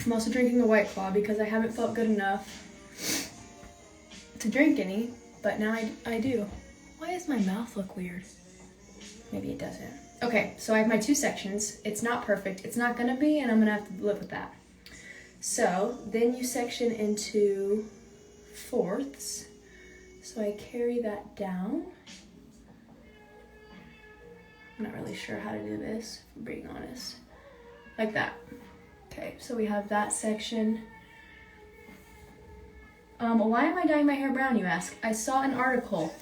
I'm also drinking a White Claw because I haven't felt good enough to drink any, but now I do. Why does my mouth look weird? Maybe it doesn't. Okay, so I have my 2 sections. It's not perfect. It's not gonna be, and I'm gonna have to live with that. So then you section into fourths. So I carry that down. I'm not really sure how to do this, if I'm being honest. Like that. Okay, so we have that section. Why am I dyeing my hair brown, you ask? I saw an article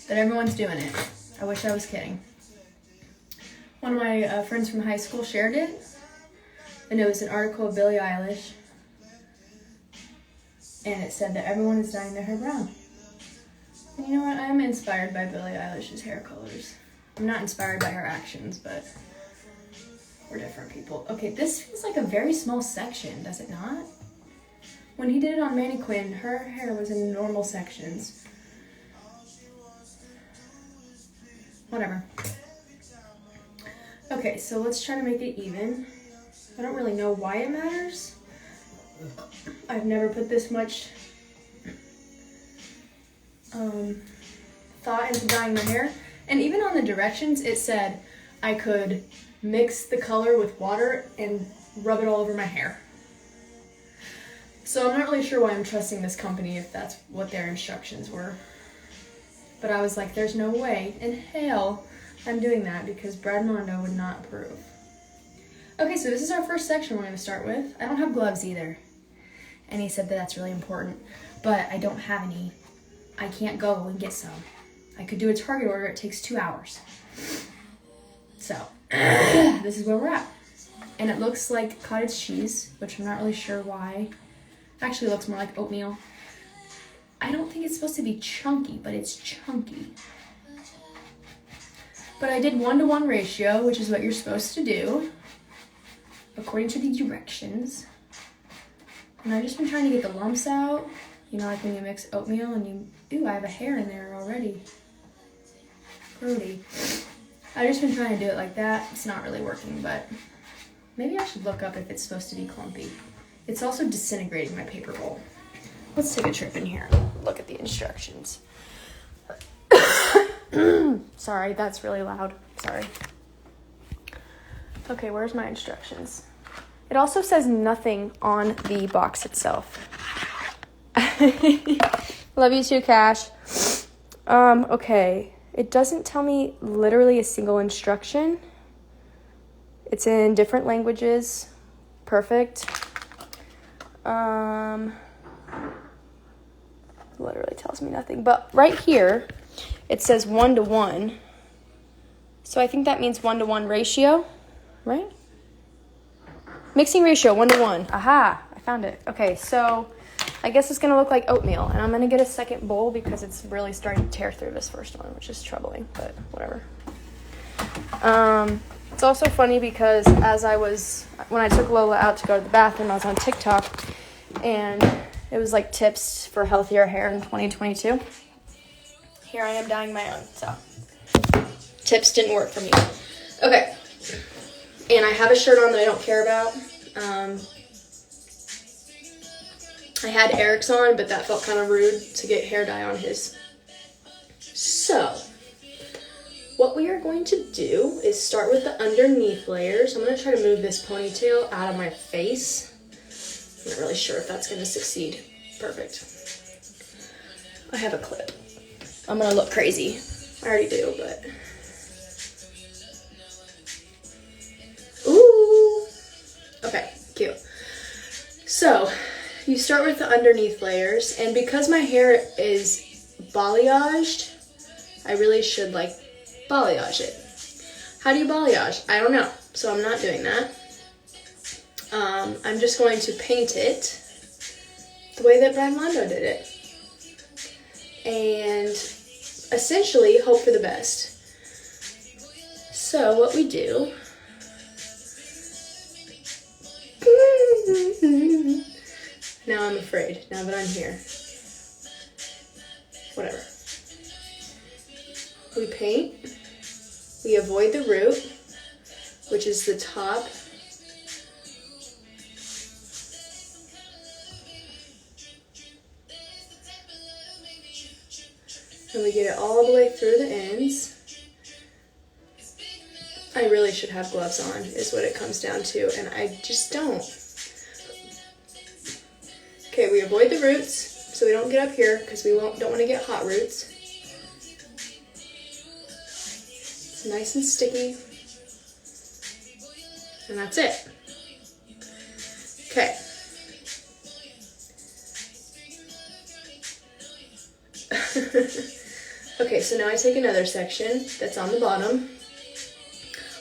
that everyone's doing it. I wish I was kidding. One of my friends from high school shared it, and it was an article of Billie Eilish, and it said that everyone is dyeing their hair brown. And you know what? I am inspired by Billie Eilish's hair colors. I'm not inspired by her actions, but we're different people. Okay, this feels like a very small section, does it not? When he did it on Manny Quinn, her hair was in normal sections. Whatever. Okay, so let's try to make it even. I don't really know why it matters. I've never put this much thought into dyeing my hair. And even on the directions, it said I could mix the color with water and rub it all over my hair. So I'm not really sure why I'm trusting this company if that's what their instructions were. But I was like, there's no way in hell I'm doing that because Brad Mondo would not approve. Okay, so this is our first section we're going to start with. I don't have gloves either. And he said that that's really important, but I don't have any. I can't go and get some. I could do a Target order. It takes 2 hours. So this is where we're at. And it looks like cottage cheese, which I'm not really sure why. Actually, it looks more like oatmeal. I don't think it's supposed to be chunky, but it's chunky. But I did 1-to-1 ratio, which is what you're supposed to do, according to the directions. And I've just been trying to get the lumps out. You know, like when you mix oatmeal and you, ooh, I have a hair in there already. Grody. I've just been trying to do it like that. It's not really working, but maybe I should look up if it's supposed to be clumpy. It's also disintegrating my paper bowl. Let's take a trip in here and look at the instructions. Sorry, that's really loud. Sorry. Okay, where's my instructions? It also says nothing on the box itself. Love you too, Cash. Okay. It doesn't tell me literally a single instruction. It's in different languages. Perfect. Literally tells me nothing. But right here, it says 1-to-1. So I think that means 1-to-1 ratio, right? Mixing ratio, 1-to-1. Aha, I found it. Okay, so I guess it's going to look like oatmeal. And I'm going to get a second bowl because it's really starting to tear through this first one, which is troubling, but whatever. It's also funny because when I took Lola out to go to the bathroom, I was on TikTok, and it was like tips for healthier hair in 2022. Here I am dyeing my own, so tips didn't work for me. Okay, and I have a shirt on that I don't care about. I had Eric's on, but that felt kind of rude to get hair dye on his. So what we are going to do is start with the underneath layers. I'm going to try to move this ponytail out of my face. I'm not really sure if that's going to succeed. Perfect. I have a clip. I'm going to look crazy. I already do, but... Ooh! Okay, cute. So, you start with the underneath layers, and because my hair is balayaged, I really should, balayage it. How do you balayage? I don't know, so I'm not doing that. I'm just going to paint it the way that Brad Mondo did it. And essentially hope for the best. So what we do... Now I'm afraid, now that I'm here. Whatever. We paint. We avoid the root, which is the top And we get it all the way through the ends. I really should have gloves on, is what it comes down to, and I just don't. Okay, we avoid the roots, so we don't get up here, because we don't want to get hot roots. It's nice and sticky. And that's it. Okay. Okay, so now I take another section that's on the bottom.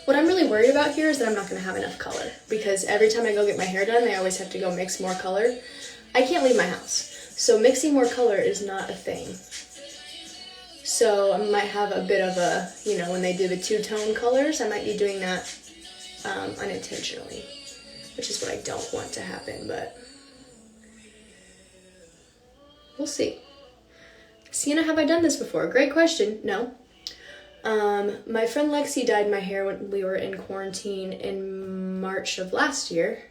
What I'm really worried about here is that I'm not going to have enough color, because every time I go get my hair done, I always have to go mix more color. I can't leave my house, so mixing more color is not a thing. So I might have a bit of a, you know, when they do the two-tone colors, I might be doing that unintentionally, which is what I don't want to happen, but we'll see. Sienna, have I done this before? Great question. No. My friend Lexi dyed my hair when we were in quarantine in March of last year.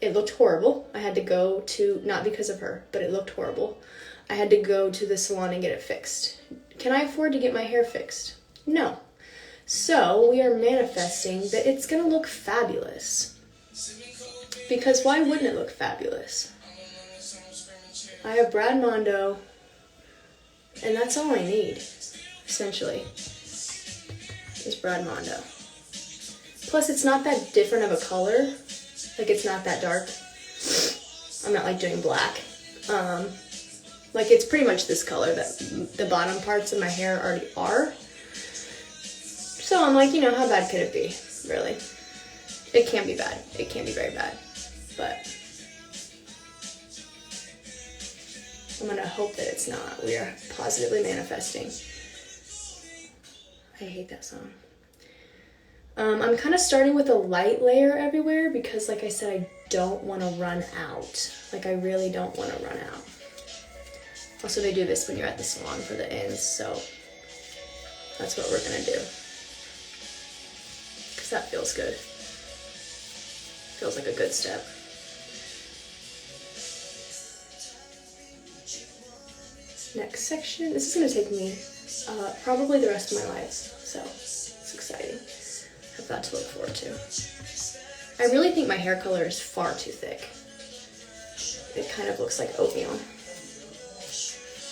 It looked horrible. I had to go to, not because of her, but it looked horrible. I had to go to the salon and get it fixed. Can I afford to get my hair fixed? No. So we are manifesting that it's gonna look fabulous. Because why wouldn't it look fabulous? I have Brad Mondo, and that's all I need, essentially, is Brad Mondo. Plus, it's not that different of a color. Like, it's not that dark. I'm not, like, doing black. Like, it's pretty much this color that the bottom parts of my hair already are. So I'm like, you know, how bad could it be, really? It can be bad. It can be very bad. But I'm going to hope that it's not. We are positively manifesting. I hate that song. I'm kind of starting with a light layer everywhere because, like I said, I don't want to run out. Like, I really don't want to run out. Also, they do this when you're at the salon for the ends, so that's what we're going to do. Because that feels good. Feels like a good step. Next section. This is going to take me probably the rest of my life, so it's exciting. I have that to look forward to. I really think my hair color is far too thick. It kind of looks like oatmeal.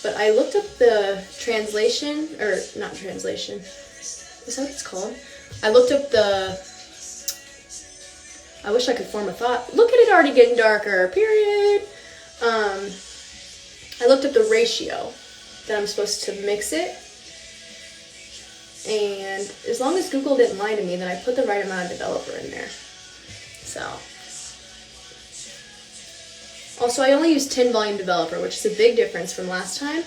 But I looked up the translation, or not translation, is that what it's called? I looked up the, I wish I could form a thought. Look at it already getting darker, period. I looked up the ratio that I'm supposed to mix it. And as long as Google didn't lie to me, then I put the right amount of developer in there. So. Also, I only used 10 volume developer, which is a big difference from last time.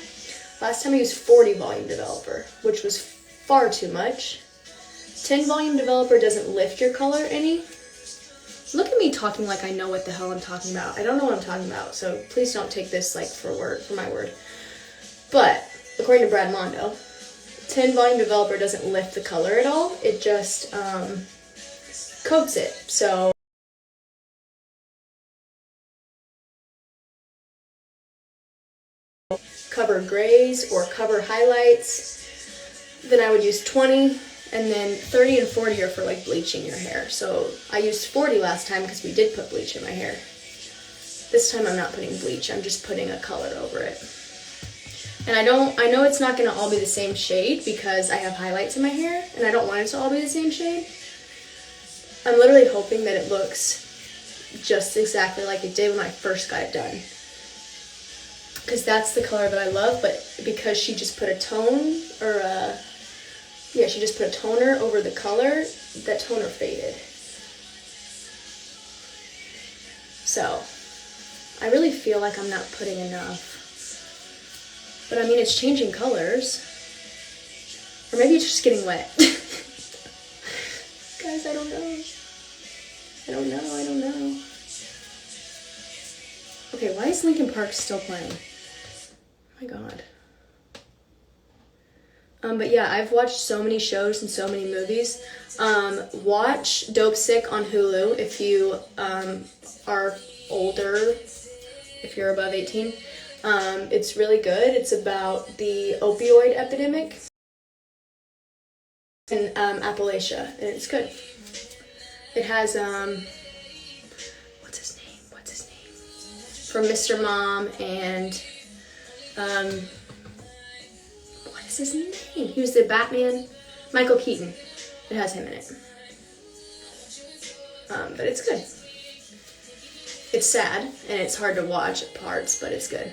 Last time I used 40 volume developer, which was far too much. 10 volume developer doesn't lift your color any. Look at me talking like I know what the hell I'm talking about. I don't know what I'm talking about, so please don't take this like for my word. But according to Brad Mondo, 10 volume developer doesn't lift the color at all. It just coats it. So cover grays or cover highlights. Then I would use 20, and then 30 and 40 are for like bleaching your hair. So I used 40 last time because we did put bleach in my hair. This time I'm not putting bleach, I'm just putting a color over it. And I know it's not gonna all be the same shade because I have highlights in my hair and I don't want it to all be the same shade. I'm literally hoping that it looks just exactly like it did when I first got it done. Because that's the color that I love, but because she just put a tone, she just put a toner over the color, that toner faded. So, I really feel like I'm not putting enough. But I mean, it's changing colors. Or maybe it's just getting wet. Guys, I don't know. I don't know. Okay, why is Linkin Park still playing? Oh my god. But yeah, I've watched so many shows and so many movies. Watch Dopesick on Hulu if you are older, if you're above 18. It's really good. It's about the opioid epidemic in Appalachia, and it's good. It has what's his name? From Mr. Mom, and what is his name? He was the Batman. Michael Keaton. It has him in it. But it's good. It's sad, and it's hard to watch at parts, but it's good.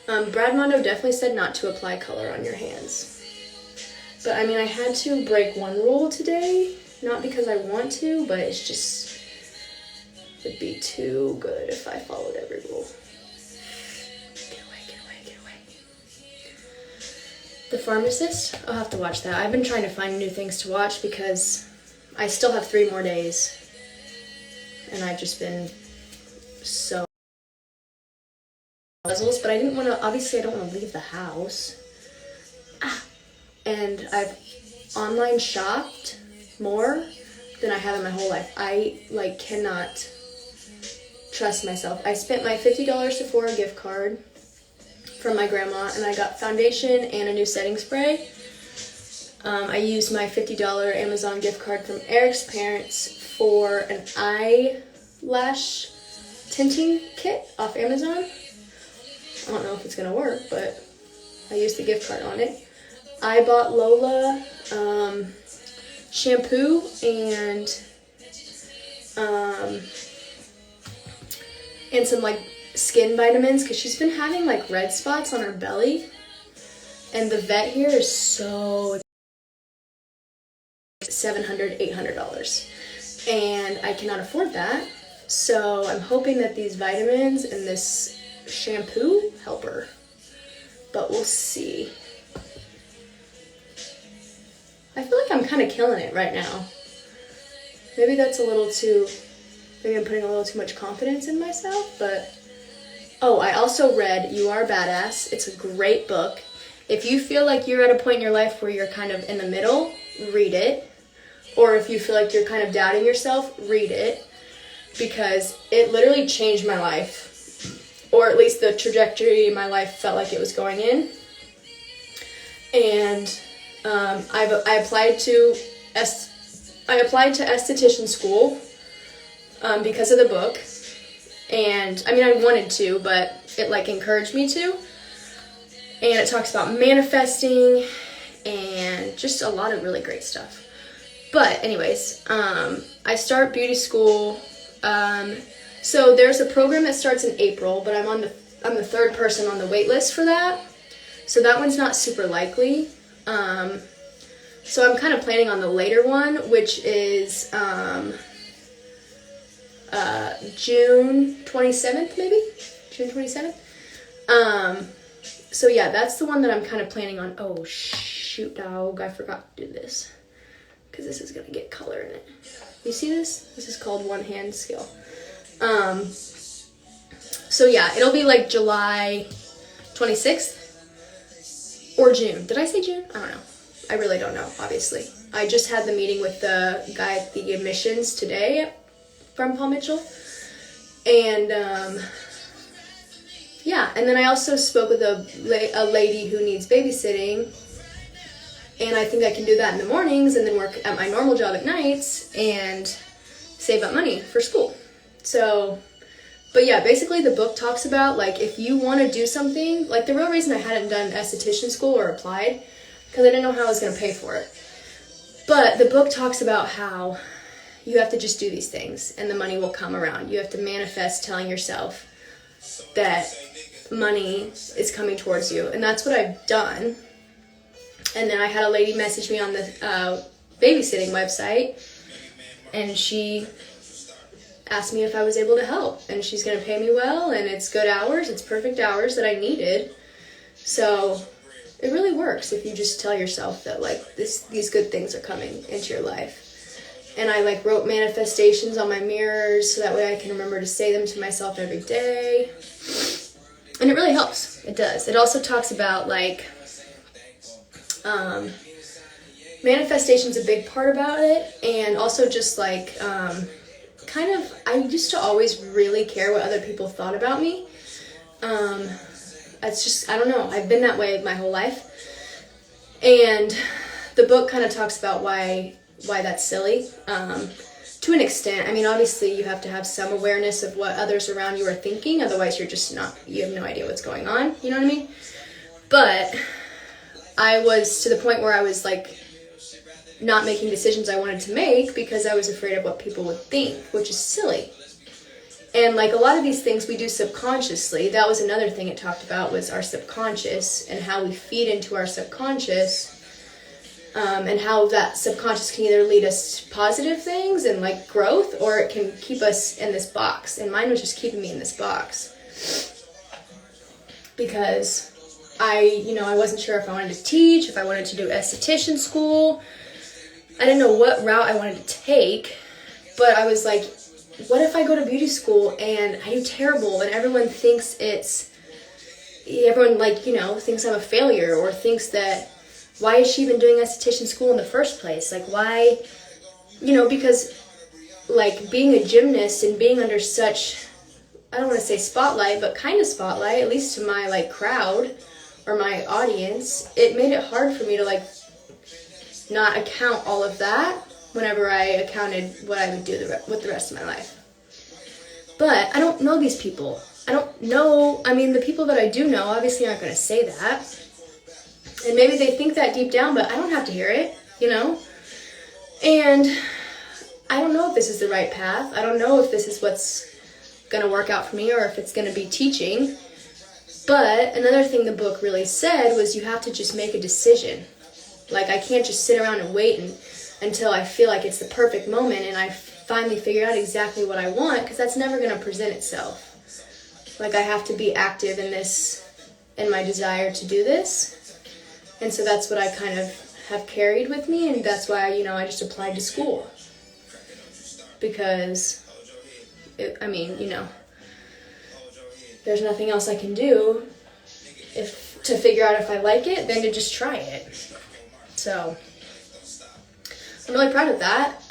Brad Mondo definitely said not to apply color on your hands. But I mean, I had to break one rule today, not because I want to, but it's just, it'd be too good if I followed every rule. Get away. The Pharmacist, I'll have to watch that. I've been trying to find new things to watch because I still have 3 more days, and I've just been so puzzles, but I didn't want to, obviously I don't want to leave the house. And I've online shopped more than I have in my whole life. I cannot trust myself. I spent my $50 Sephora gift card from my grandma, and I got foundation and a new setting spray. I used my $50 Amazon gift card from Eric's parents for an eyelash tinting kit off Amazon. I don't know if it's gonna work, but I used the gift card on it. I bought Lola shampoo and some like skin vitamins because she's been having like red spots on her belly, and the vet here is so $700, $800, and I cannot afford that. So I'm hoping that these vitamins and this shampoo help her, but we'll see. I feel like I'm kind of killing it right now. Maybe that's maybe I'm putting a little too much confidence in myself, but oh, I also read You Are Badass. It's a great book. If you feel like you're at a point in your life where you're kind of in the middle, read it. Or if you feel like you're kind of doubting yourself, read it, because it literally changed my life. Or at least the trajectory my life felt like it was going in. And I applied to esthetician school because of the book. And I mean, I wanted to, but it like encouraged me to. And it talks about manifesting and just a lot of really great stuff. But anyways, I start beauty school. So there's a program that starts in April, but I'm the 3rd person on the wait list for that. So that one's not super likely. So I'm kind of planning on the later one, which is June 27th, maybe? June 27th? So yeah, that's the one that I'm kind of planning on. Oh, shoot, dog. I forgot to do this, because this is going to get color in it. You see this? This is called One Hand Skill. So yeah, it'll be like July 26th or June. Did I say June? I don't know. I really don't know, obviously. I just had the meeting with the guy at the admissions today from Paul Mitchell. And yeah, and then I also spoke with a lady who needs babysitting. And I think I can do that in the mornings and then work at my normal job at nights and save up money for school. So, but yeah, basically the book talks about, like, if you want to do something, like the real reason I hadn't done esthetician school or applied, because I didn't know how I was going to pay for it. But the book talks about how you have to just do these things and the money will come around. You have to manifest telling yourself that money is coming towards you. And that's what I've done. And then I had a lady message me on the babysitting website, and she asked me if I was able to help. And she's going to pay me well, and it's good hours. It's perfect hours that I needed. So it really works if you just tell yourself that, like, these good things are coming into your life. And I, like, wrote manifestations on my mirrors so that way I can remember to say them to myself every day. And it really helps. It does. It also talks about, like, manifestation's a big part about it, and also just like I used to always really care what other people thought about me, It's just, I don't know, I've been that way my whole life. And the book kind of talks about why that's silly. To an extent, I mean, obviously you have to have some awareness of what others around you are thinking, otherwise you have no idea what's going on, you know what I mean? But I was to the point where I was like not making decisions I wanted to make because I was afraid of what people would think, which is silly. And like a lot of these things we do subconsciously. That was another thing it talked about, was our subconscious and how we feed into our subconscious, and how that subconscious can either lead us to positive things and like growth, or it can keep us in this box. And mine was just keeping me in this box because I wasn't sure if I wanted to teach, if I wanted to do esthetician school. I didn't know what route I wanted to take, but I was like, what if I go to beauty school and I do terrible and everyone thinks thinks I'm a failure, or thinks that, why is she even doing esthetician school in the first place? Like, why, because like being a gymnast and being under such, I don't want to say spotlight, but kind of spotlight, at least to my like crowd or my audience, it made it hard for me to like not account all of that whenever I accounted what I would do with the rest of my life. But I don't know these people. I don't know, the people that I do know obviously aren't going to say that. And maybe they think that deep down, but I don't have to hear it, And I don't know if this is the right path. I don't know if this is what's going to work out for me, or if it's going to be teaching. But another thing the book really said was you have to just make a decision. Like, I can't just sit around and wait until I feel like it's the perfect moment and I finally figure out exactly what I want, because that's never going to present itself. Like, I have to be active in my desire to do this. And so that's what I kind of have carried with me, and that's why, I just applied to school. Because, there's nothing else I can do to figure out if I like it than to just try it. So I'm really proud of that.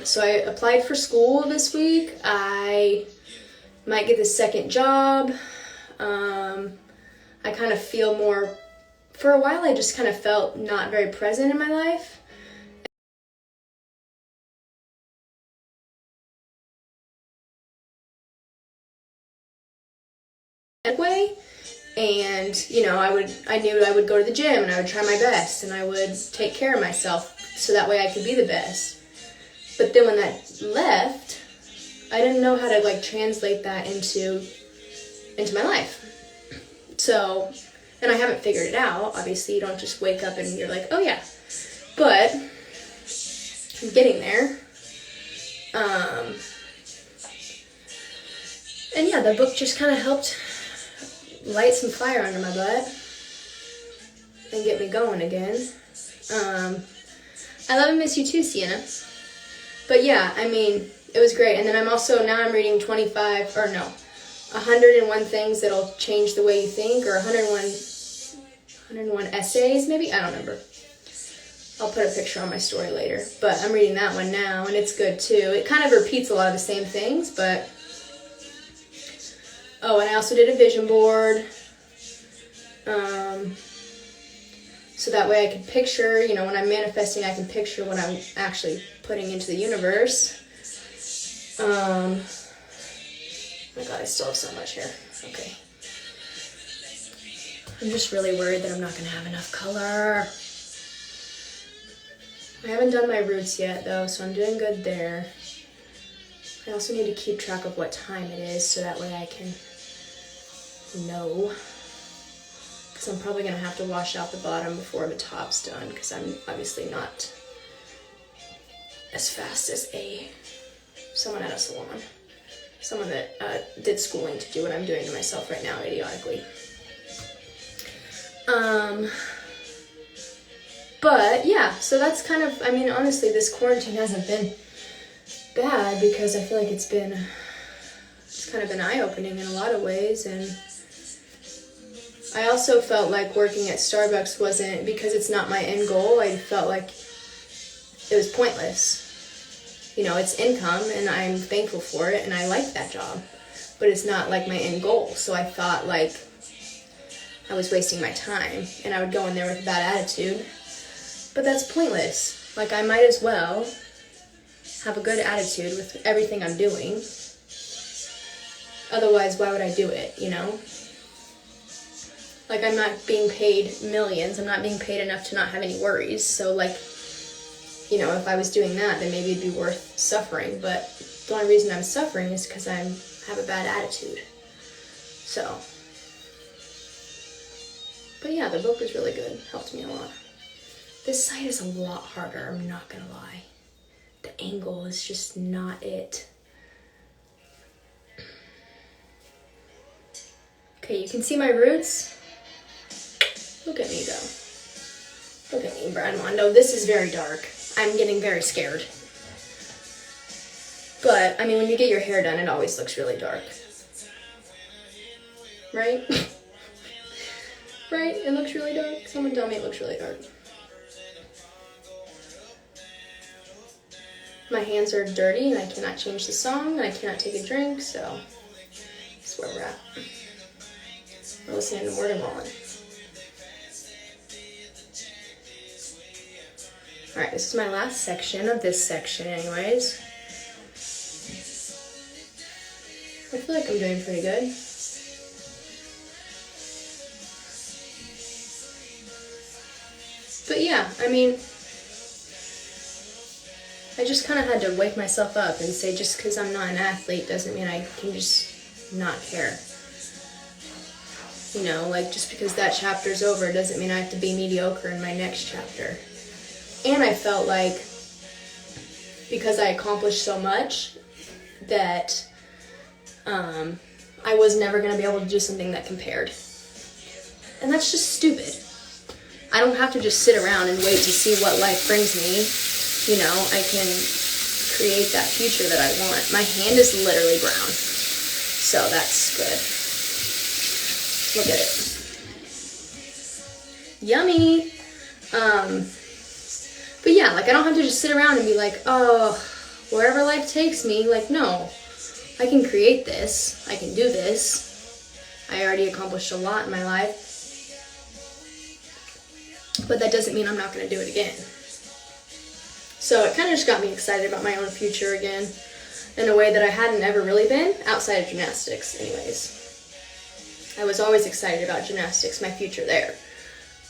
So I applied for school this week. I might get the second job. I kind of feel more, for a while I just kind of felt not very present in my life. Way. And, I knew I would go to the gym and I would try my best and I would take care of myself so that way I could be the best. But then when that left, I didn't know how to like translate that into my life. So, and I haven't figured it out. Obviously, you don't just wake up and you're like, oh yeah. But I'm getting there. And yeah, the book just kind of helped light some fire under my butt and get me going again. I love and miss you too, Sienna. But yeah, it was great. And then now I'm reading 101 things that'll change the way you think, or 101 essays, maybe? I don't remember. I'll put a picture on my story later. But I'm reading that one now, and it's good too. It kind of repeats a lot of the same things, but... Oh, and I also did a vision board. So that way I can picture, when I'm manifesting, I can picture what I'm actually putting into the universe. Oh my god, I still have so much here. Okay. I'm just really worried that I'm not going to have enough color. I haven't done my roots yet, though, so I'm doing good there. I also need to keep track of what time it is, so that way I can know. Because I'm probably going to have to wash out the bottom before the top's done, because I'm obviously not as fast as someone at a salon. Someone that did schooling to do what I'm doing to myself right now, idiotically. But yeah, so that's kind of, honestly, this quarantine hasn't been bad, because I feel like it's kind of been eye-opening in a lot of ways. And I also felt like working at Starbucks wasn't, because it's not my end goal, I felt like it was pointless. It's income, and I'm thankful for it, and I like that job. but it's not like my end goal. So I thought like I was wasting my time, and I would go in there with a bad attitude. But that's pointless. Like, I might as well have a good attitude with everything I'm doing. Otherwise, why would I do it, you know? Like, I'm not being paid millions. I'm not being paid enough to not have any worries. So, like, you know, if I was doing that, then maybe it'd be worth suffering. But the only reason I'm suffering is because I have a bad attitude. So, but yeah, the book was really good. Helped me a lot. This side is a lot harder, I'm not gonna lie. The angle is just not it. Okay, you can see my roots. Look at me go. Look at me, Brad Mondo. This is very dark. I'm getting very scared. But, I mean, when you get your hair done, it always looks really dark. Right? Right? It looks really dark? Someone tell me it looks really dark. My hands are dirty and I cannot change the song and I cannot take a drink, so that's where we're at. We're listening to Morgan Wallen. Alright, this is my last section of this section anyways. I feel like I'm doing pretty good. But yeah, I mean, I just kind of had to wake myself up and say just because I'm not an athlete doesn't mean I can just not care. You know, like just because that chapter's over doesn't mean I have to be mediocre in my next chapter. And I felt like because I accomplished so much that I was never going to be able to do something that compared. And that's just stupid. I don't have to just sit around and wait to see what life brings me. You know, I can create that future that I want. My hand is literally brown, so that's good. Look at it. Yummy. But yeah, like I don't have to just sit around and be like, oh, wherever life takes me. Like, no, I can create this. I can do this. I already accomplished a lot in my life. But that doesn't mean I'm not going to do it again. So it kind of just got me excited about my own future again in a way that I hadn't ever really been outside of gymnastics anyways. I was always excited about gymnastics, my future there.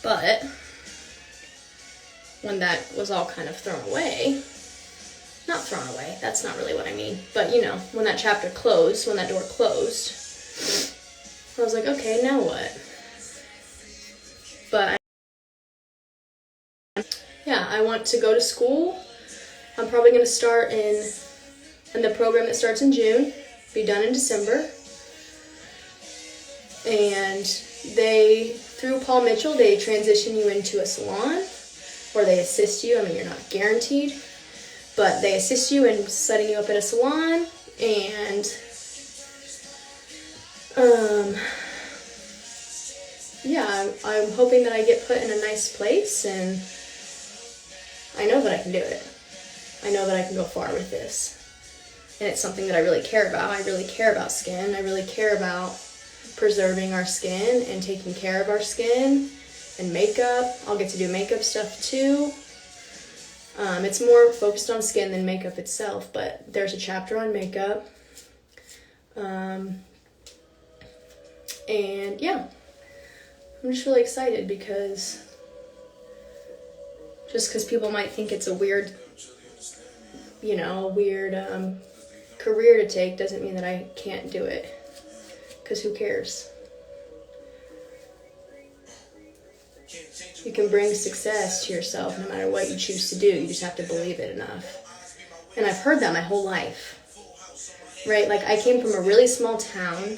But when that was all kind of thrown away, not thrown away, that's not really what I mean, but you know, when that chapter closed, when that door closed, I was like, okay, now what? But yeah, I want to go to school. I'm probably going to start in the program that starts in June, be done in December. And through Paul Mitchell, they transition you into a salon, or they assist you. I mean, you're not guaranteed, but they assist you in setting you up at a salon. And yeah, I'm hoping that I get put in a nice place, and I know that I can do it. I know that I can go far with this. And it's something that I really care about. I really care about skin. I really care about preserving our skin and taking care of our skin and makeup. I'll get to do makeup stuff too. It's more focused on skin than makeup itself, but there's a chapter on makeup. And yeah, I'm just really excited because people might think it's a weird career to take doesn't mean that I can't do it. Because who cares? You can bring success to yourself no matter what you choose to do. You just have to believe it enough. And I've heard that my whole life. Right? Like, I came from a really small town.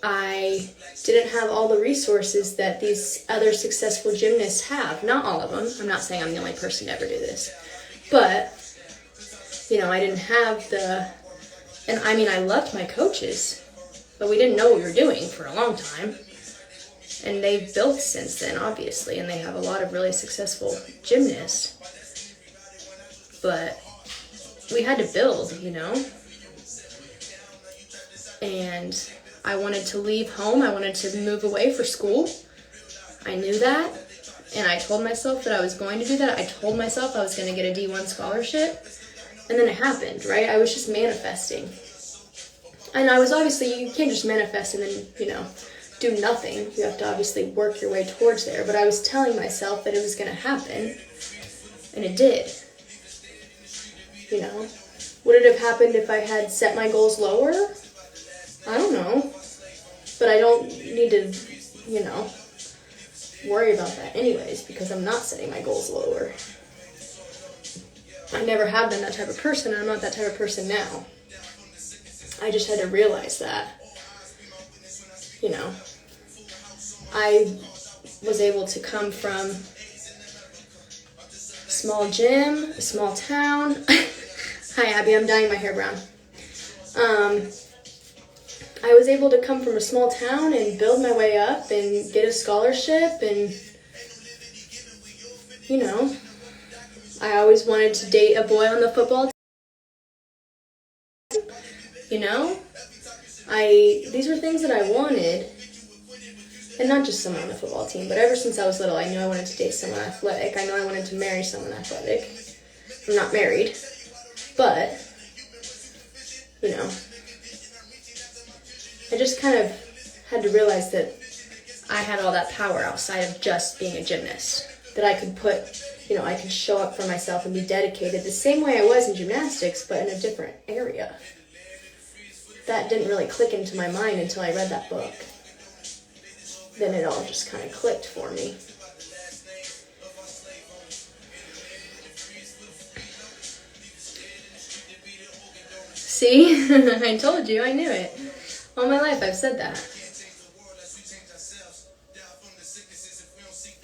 I didn't have all the resources that these other successful gymnasts have. Not all of them. I'm not saying I'm the only person to ever do this. But, you know, I didn't have and I mean, I loved my coaches, but we didn't know what we were doing for a long time. And they've built since then, obviously, and they have a lot of really successful gymnasts. But we had to build, you know? and I wanted to leave home. I wanted to move away for school. I knew that, and I told myself that I was going to do that. I told myself I was going to get a D1 scholarship, and then it happened, right? I was just manifesting. And I was obviously, you can't just manifest and then, do nothing. You have to obviously work your way towards there. But I was telling myself that it was going to happen, and it did. Would it have happened if I had set my goals lower? I don't know. But I don't need to, worry about that anyways, because I'm not setting my goals lower. I never have been that type of person, and I'm not that type of person now. I just had to realize that, I was able to come from a small gym, a small town. Hi, Abby, I'm dyeing my hair brown. I was able to come from a small town and build my way up and get a scholarship, and, I always wanted to date a boy on the football team. These were things that I wanted, and not just someone on the football team, but ever since I was little, I knew I wanted to date someone athletic. I knew I wanted to marry someone athletic. I'm not married, but, I just kind of had to realize that I had all that power outside of just being a gymnast, that I could I could show up for myself and be dedicated the same way I was in gymnastics, but in a different area. That didn't really click into my mind until I read that book. Then it all just kind of clicked for me. See? I told you, I knew it. All my life I've said that.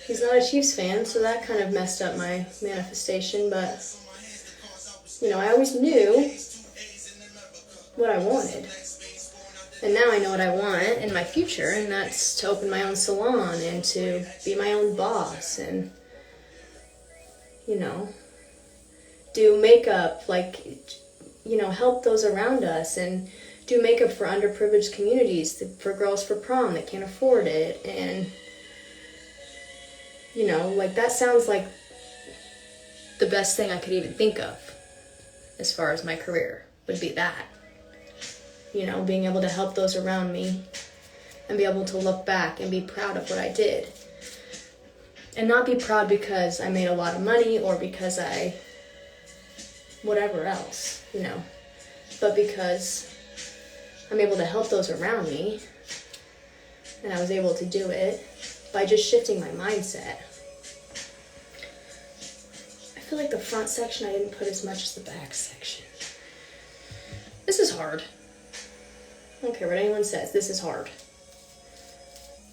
He's not a Chiefs fan, so that kind of messed up my manifestation, but, I always knew what I wanted. And now I know what I want in my future, and that's to open my own salon and to be my own boss and, do makeup, help those around us and do makeup for underprivileged communities, for girls for prom that can't afford it. And, that sounds like the best thing I could even think of as far as my career would be that. Being able to help those around me and be able to look back and be proud of what I did. And not be proud because I made a lot of money or because I whatever else, but because I'm able to help those around me, and I was able to do it by just shifting my mindset. I feel like the front section I didn't put as much as the back section. This is hard. I don't care what anyone says, this is hard.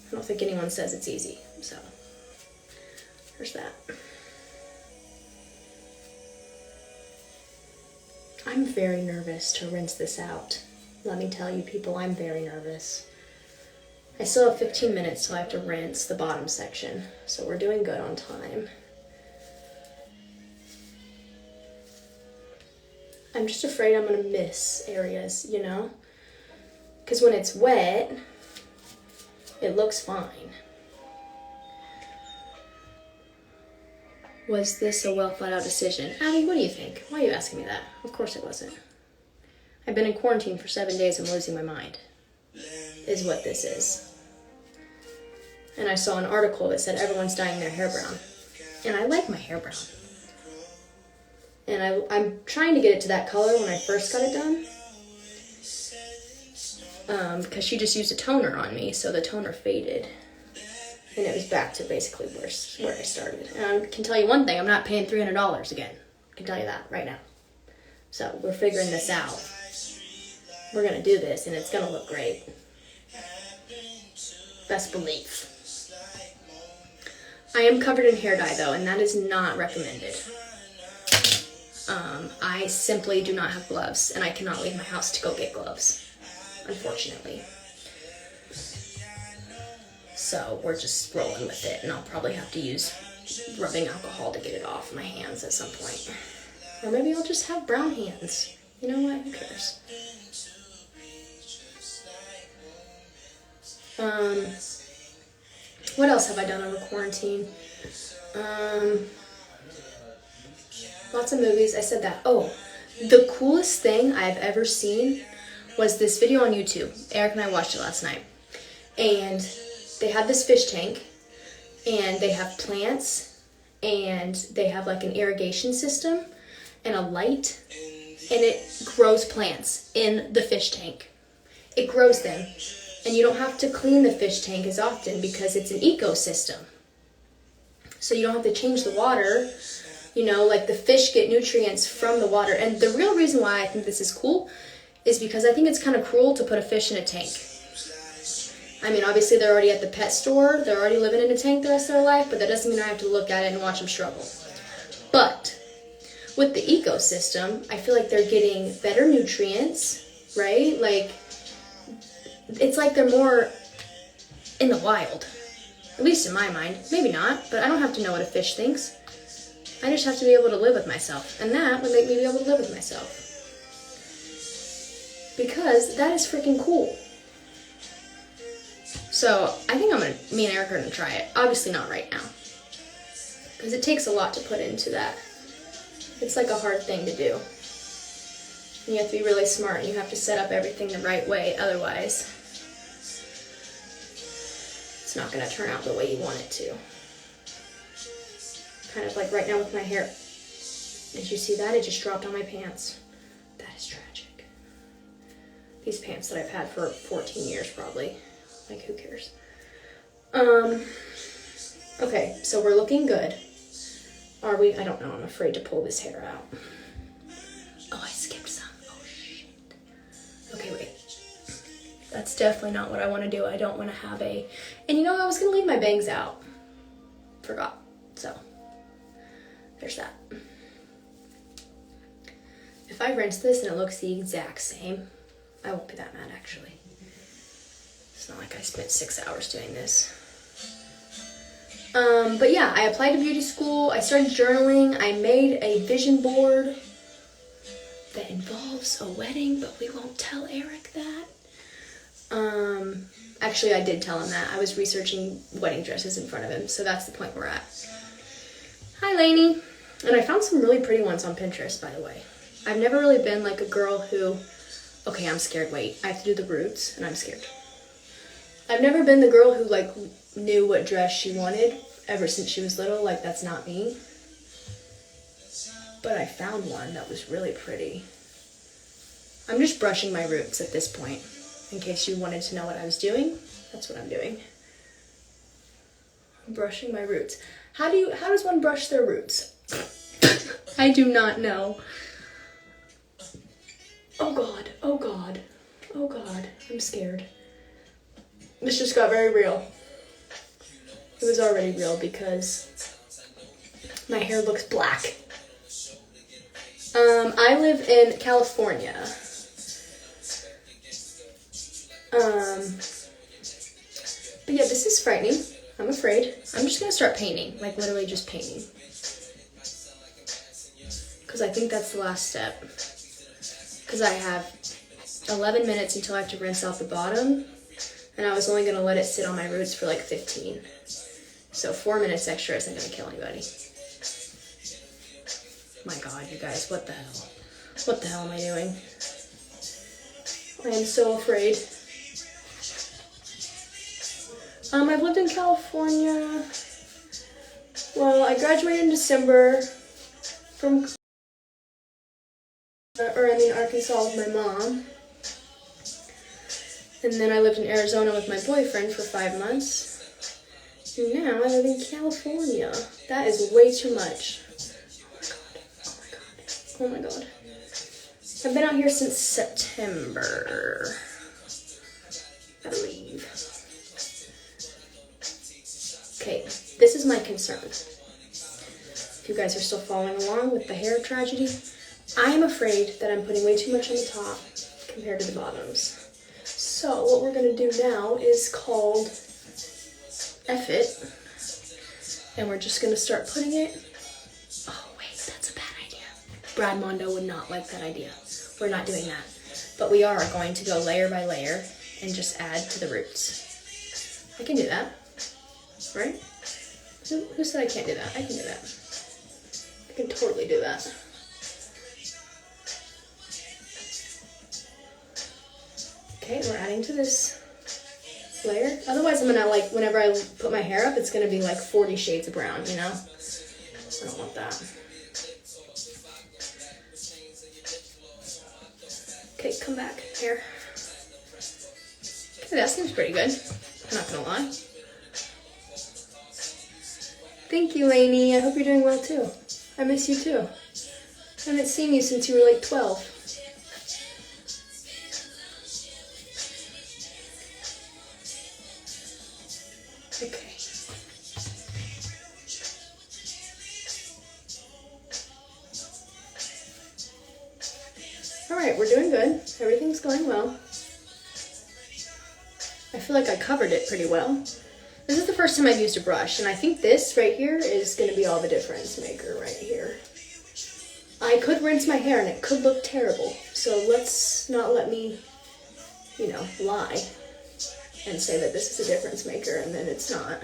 I don't think anyone says it's easy, so there's that. I'm very nervous to rinse this out. Let me tell you people, I'm very nervous. I still have 15 minutes till I have to rinse the bottom section, so we're doing good on time. I'm just afraid I'm gonna miss areas, Because when it's wet, it looks fine. Was this a well thought out decision? Abby, what do you think? Why are you asking me that? Of course it wasn't. I've been in quarantine for 7 days. I'm losing my mind, is what this is. And I saw an article that said everyone's dyeing their hair brown. And I like my hair brown. And I'm trying to get it to that color when I first got it done. Because she just used a toner on me, so the toner faded. And it was back to basically where I started. And I can tell you one thing, I'm not paying $300 again. I can tell you that right now. So we're figuring this out. We're going to do this, and it's going to look great. Best belief. I am covered in hair dye, though, and that is not recommended. I simply do not have gloves, and I cannot leave my house to go get gloves, unfortunately. So we're just rolling with it, and I'll probably have to use rubbing alcohol to get it off my hands at some point. Or maybe I'll just have brown hands. You know what? Who cares? What else have I done over quarantine? Lots of movies. I said that. Oh, the coolest thing I've ever seen was this video on YouTube. Eric and I watched it last night. And they have this fish tank, and they have plants, and they have like an irrigation system and a light, and it grows plants in the fish tank. It grows them, and you don't have to clean the fish tank as often because it's an ecosystem. So you don't have to change the water. You know, like the fish get nutrients from the water. And the real reason why I think this is cool is because I think it's kind of cruel to put a fish in a tank. I mean, obviously they're already at the pet store. They're already living in a tank the rest of their life, but that doesn't mean I have to look at it and watch them struggle. But with the ecosystem, I feel like they're getting better nutrients, right? Like, it's like they're more in the wild. At least in my mind. Maybe not, but I don't have to know what a fish thinks. I just have to be able to live with myself. And that would make me be able to live with myself. Because that is freaking cool. So I think me and Eric are gonna try it. Obviously not right now. Because it takes a lot to put into that. It's like a hard thing to do. And you have to be really smart and you have to set up everything the right way. Otherwise, it's not gonna turn out the way you want it to. Kind of like right now with my hair. Did you see that? It just dropped on my pants. That is tragic. These pants that I've had for 14 years probably. Like, who cares? Okay, so we're looking good. Are we? I don't know. I'm afraid to pull this hair out. Oh, I skipped some. Oh, shit. Okay, wait. That's definitely not what I want to do. I don't want to have a... And you know, I was going to leave my bangs out. Forgot. So... there's that. If I rinse this and it looks the exact same, I won't be that mad actually. It's not like I spent 6 hours doing this. But yeah, I applied to beauty school. I started journaling. I made a vision board that involves a wedding, but we won't tell Eric that. Actually, I did tell him that. I was researching wedding dresses in front of him, so that's the point we're at. Hi, Lainey. And I found some really pretty ones on Pinterest, by the way. I've never really been like a girl who... Okay, I'm scared. Wait, I have to do the roots, and I'm scared. I've never been the girl who, like, knew what dress she wanted ever since she was little. Like, that's not me. But I found one that was really pretty. I'm just brushing my roots at this point. In case you wanted to know what I was doing, that's what I'm doing. I'm brushing my roots. How does one brush their roots? I do not know. Oh God, oh God, oh God, I'm scared. This just got very real. It was already real because my hair looks black. I live in California. But yeah, this is frightening. I'm afraid. I'm just gonna start painting, like literally just painting. Because I think that's the last step. Because I have 11 minutes until I have to rinse out the bottom, and I was only gonna let it sit on my roots for like 15. So 4 minutes extra isn't gonna kill anybody. My God, you guys, what the hell? What the hell am I doing? I am so afraid. I've lived in California. Well, I graduated in December from, Arkansas with my mom. And then I lived in Arizona with my boyfriend for 5 months. And now I live in California. That is way too much. Oh my God. I've been out here since September, I believe. Okay, this is my concern. If you guys are still following along with the hair tragedy, I am afraid that I'm putting way too much on the top compared to the bottoms. So what we're gonna do now is called F it, and we're just gonna start putting it. Oh wait, that's a bad idea. Brad Mondo would not like that idea. We're not doing that. But we are going to go layer by layer and just add to the roots. I can do that, right? Who said I can't do that? I can do that. I can totally do that. Okay, we're adding to this layer. Otherwise, I'm gonna like, whenever I put my hair up, it's gonna be like 40 shades of brown, you know? I don't want that. Okay, come back, hair. Okay, that seems pretty good. I'm not gonna lie. Thank you, Lainey. I hope you're doing well too. I miss you too. I haven't seen you since you were like 12. Okay. All right, we're doing good. Everything's going well. I feel like I covered it pretty well. This is the first time I've used a brush, and I think this right here is going to be all the difference maker right here. I could rinse my hair and it could look terrible, so let's not let me, you know, lie and say that this is a difference maker and then it's not.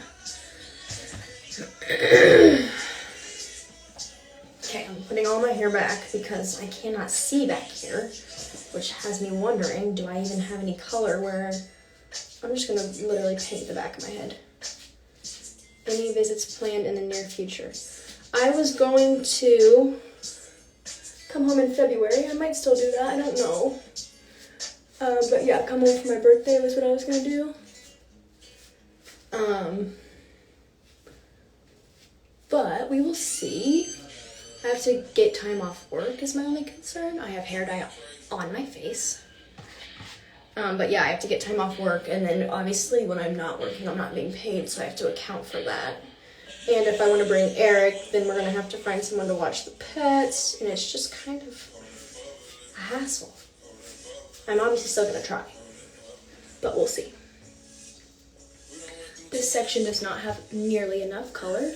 Okay, I'm putting all my hair back because I cannot see back here, which has me wondering, do I even have any color where I'm just going to literally paint the back of my head. Any visits planned in the near future? I was going to come home in February. I might still do that. I don't know. But yeah, come home for my birthday was what I was going to do. But we will see. I have to get time off work is my only concern. I have hair dye on my face. But yeah, I have to get time off work, and then obviously when I'm not working, I'm not being paid, so I have to account for that. And if I want to bring Eric, then we're going to have to find someone to watch the pets, and it's just kind of a hassle. I'm obviously still going to try, but we'll see. This section does not have nearly enough color.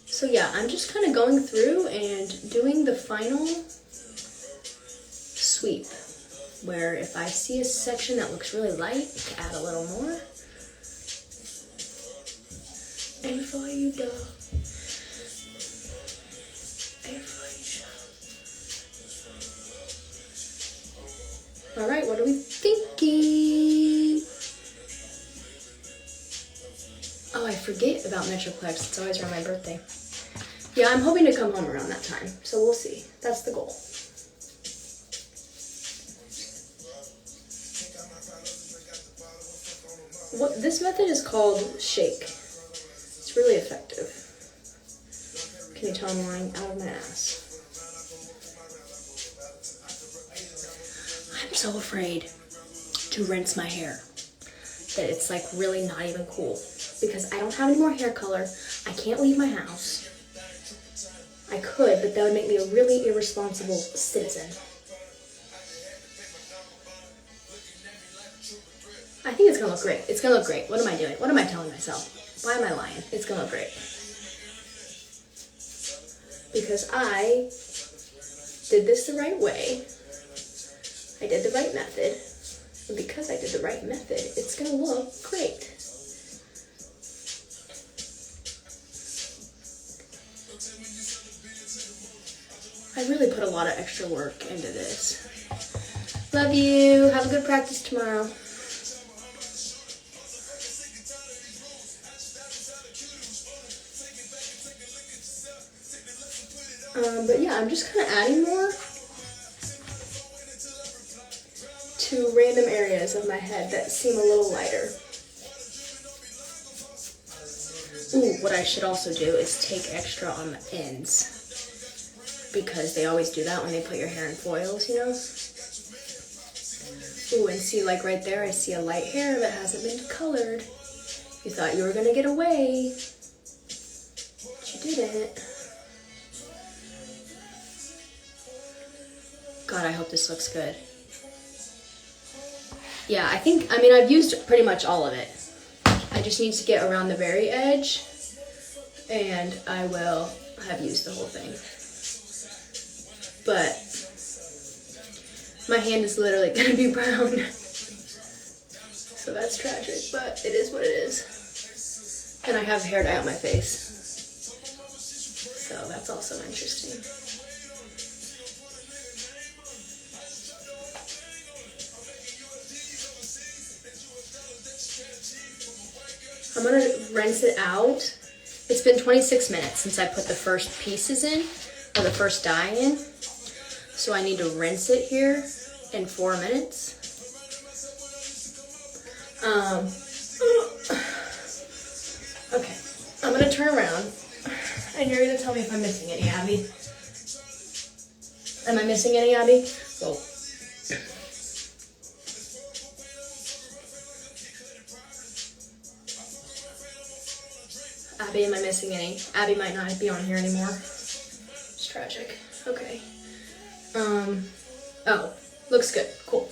So yeah, I'm just kind of going through and doing the final sweep, where if I see a section that looks really light, add a little more. And for you, dog. All right, what are we thinking? Oh, I forget about Metroplex. It's always around my birthday. Yeah, I'm hoping to come home around that time, so we'll see. That's the goal. What this method is called shake. It's really effective. Can you tell I'm lying out of my ass? I'm so afraid to rinse my hair that it's like really not even cool because I don't have any more hair color. I can't leave my house. I could, but that would make me a really irresponsible citizen. I think it's gonna look great. It's gonna look great. What am I doing? What am I telling myself? Why am I lying? It's gonna look great. Because I did this the right way. I did the right method. And because I did the right method, it's gonna look great. I really put a lot of extra work into this. Love you. Have a good practice tomorrow. But yeah, I'm just kind of adding more to random areas of my head that seem a little lighter. Ooh, what I should also do is take extra on the ends, because they always do that when they put your hair in foils, you know? Ooh, and see, like right there, I see a light hair that hasn't been colored. You thought you were gonna get away, but you didn't. God, I hope this looks good. Yeah, I mean, I've used pretty much all of it. I just need to get around the very edge, and I will have used the whole thing. But my hand is literally gonna be brown. So that's tragic, but it is what it is. And I have hair dye on my face. So that's also interesting. I'm gonna rinse it out. It's been 26 minutes since I put the first pieces in, or the first dye in. So I need to rinse it here in 4 minutes. Okay, I'm gonna turn around and you're gonna tell me if I'm missing any, Abby. Am I missing any, Abby? Go. Abby, am I missing any? Abby might not be on here anymore. It's tragic. Okay. Oh, looks good. Cool.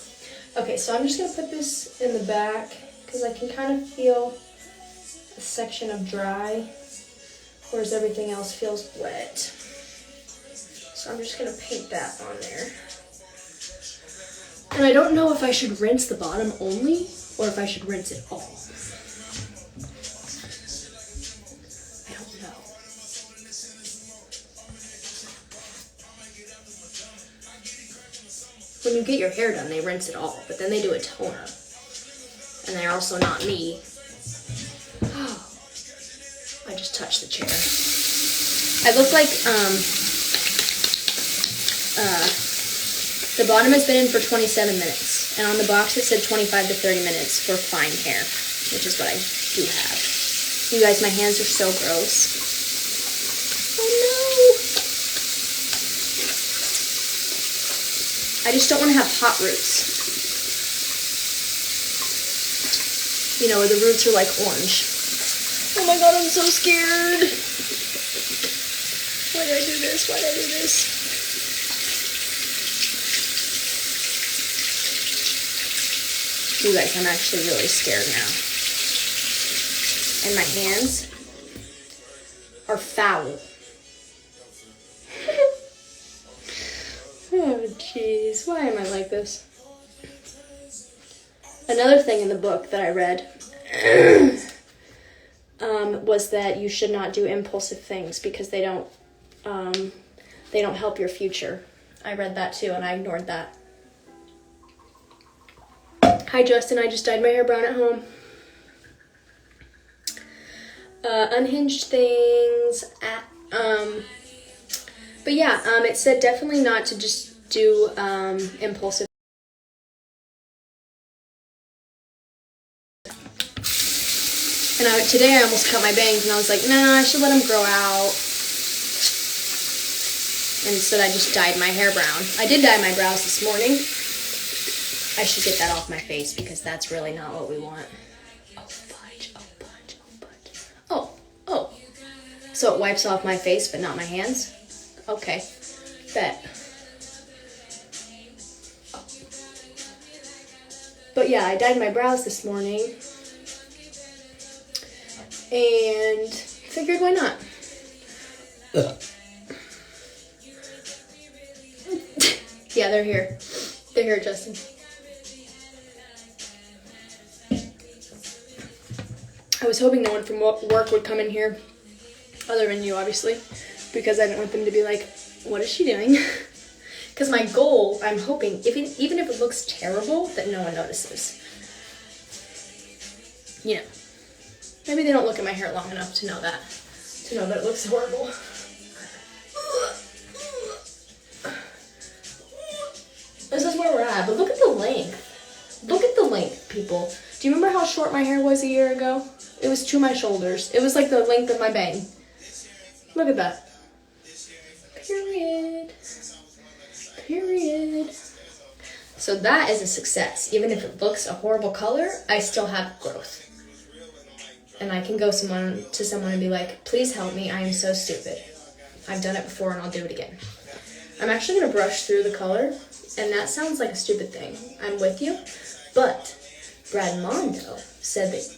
Okay, so I'm just gonna put this in the back because I can kind of feel a section of dry, whereas everything else feels wet. So I'm just gonna paint that on there. And I don't know if I should rinse the bottom only or if I should rinse it all. I don't know. When you get your hair done, they rinse it all, but then they do a toner. And they're also not me. Oh, I just touched the chair. I look like, the bottom has been in for 27 minutes, and on the box it said 25 to 30 minutes for fine hair, which is what I do have. You guys, my hands are so gross. Oh no! I just don't want to have hot roots. You know, where the roots are like orange. Oh my god, I'm so scared. Why did I do this? Why did I do this? You guys, I'm actually really scared now. And my hands are foul. Oh, jeez. Why am I like this? Another thing in the book that I read was that you should not do impulsive things because they don't help your future. I read that too, and I ignored that. Hi, Justin. I just dyed my hair brown at home. Unhinged things. But yeah, it said definitely not to just do impulsive. And today I almost cut my bangs, and I was like, nah, I should let them grow out. And instead I just dyed my hair brown. I did dye my brows this morning. I should get that off my face because that's really not what we want. Oh, fudge, oh, fudge, oh, fudge. Oh. So it wipes off my face but not my hands? Okay, bet. But yeah, I dyed my brows this morning. And figured why not? Yeah, they're here. They're here, Justin. I was hoping no one from work would come in here, other than you, obviously, because I didn't want them to be like, what is she doing? Because my goal, I'm hoping, even if it looks terrible, that no one notices. You know, maybe they don't look at my hair long enough to know that it looks horrible. This is where we're at, but look at the length. Look at the length, people. Do you remember how short my hair was a year ago? It was to my shoulders. It was like the length of my bang. Look at that. Period. So that is a success. Even if it looks a horrible color, I still have growth. And I can go to someone and be like, please help me, I am so stupid. I've done it before and I'll do it again. I'm actually going to brush through the color, and that sounds like a stupid thing. I'm with you, but Brad Mondo said that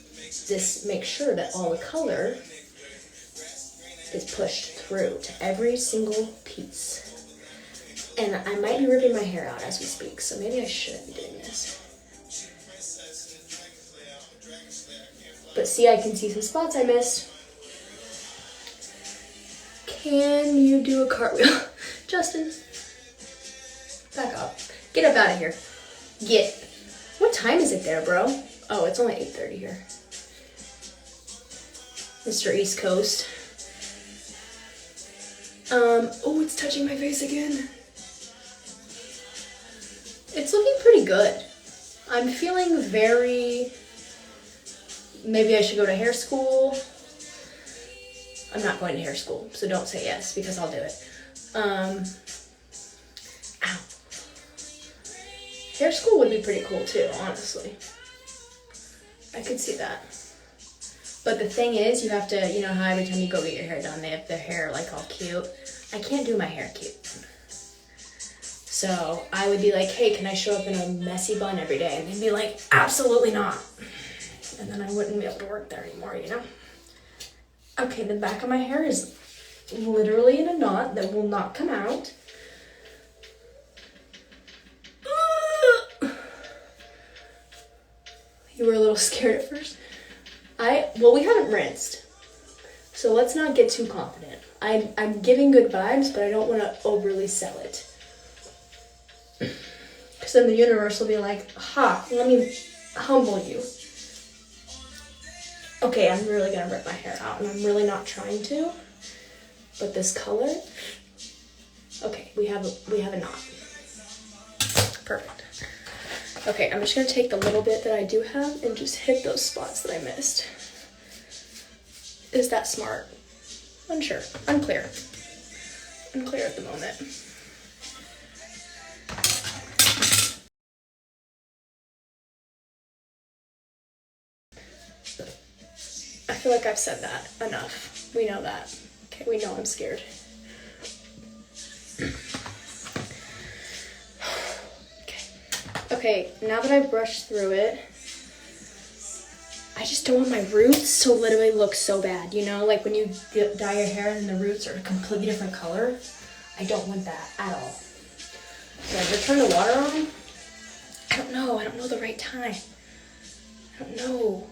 this makes sure that all the color is pushed through to every single piece. And I might be ripping my hair out as we speak, so maybe I shouldn't be doing this. But see, I can see some spots I missed. Can you do a cartwheel? Justin, back up. Get up out of here. Get. What time is it there, bro? Oh, it's only 8:30 here. Mr. East Coast. Oh, it's touching my face again. It's looking pretty good. I'm feeling very... Maybe I should go to hair school. I'm not going to hair school, so don't say yes, because I'll do it. Ow. Hair school would be pretty cool too, honestly. I could see that. But the thing is, you have to, you know how every time you go get your hair done, they have their hair like all cute. I can't do my hair cute. So I would be like, hey, can I show up in a messy bun every day? And they'd be like, absolutely not. And then I wouldn't be able to work there anymore, you know? Okay, the back of my hair is literally in a knot that will not come out. You were a little scared at first. Well, we haven't rinsed, so let's not get too confident. I'm giving good vibes, but I don't want to overly sell it. Because then the universe will be like, ha, let me humble you. Okay, I'm really gonna rip my hair out, and I'm really not trying to. But this color, okay, we have a knot. Perfect. Okay, I'm just gonna take the little bit that I do have and just hit those spots that I missed. Is that smart? Unsure. Unclear. Unclear at the moment. I feel like I've said that enough. We know that. Okay, we know I'm scared. Okay, now that I've brushed through it, I just don't want my roots to literally look so bad, you know? Like when you dye your hair and the roots are a completely different color. I don't want that at all. So I've returned the water on. I don't know the right time. I don't know.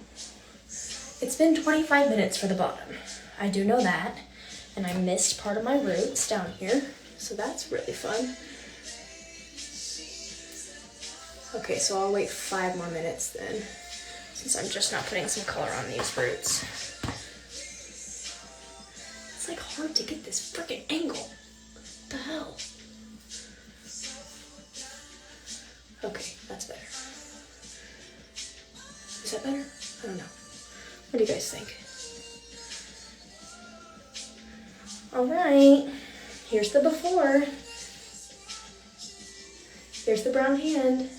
It's been 25 minutes for the bottom. I do know that. And I missed part of my roots down here. So that's really fun. Okay, so I'll wait 5 more minutes then, since I'm just not putting some color on these roots. It's like hard to get this freaking angle. What the hell? Okay, that's better. Is that better? I don't know. What do you guys think? All right, here's the before. Here's the brown hand.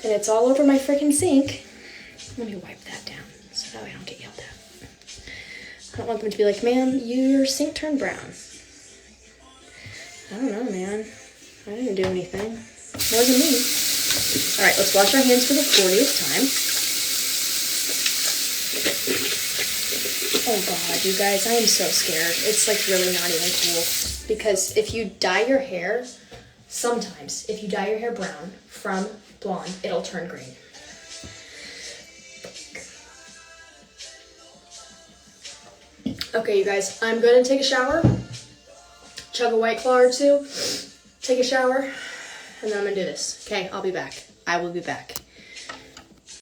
And it's all over my freaking sink. Let me wipe that down so that way I don't get yelled at. I don't want them to be like, ma'am, your sink turned brown. I don't know, man. I didn't do anything. More than me. All right, let's wash our hands for the 40th time. Oh God, you guys, I am so scared. It's like really not even cool. Because if you dye your hair, sometimes, if you dye your hair brown from blonde, it'll turn green. Okay, you guys, I'm gonna take a shower, chug a White Claw or two, take a shower, and then I'm gonna do this. Okay, I'll be back. I will be back.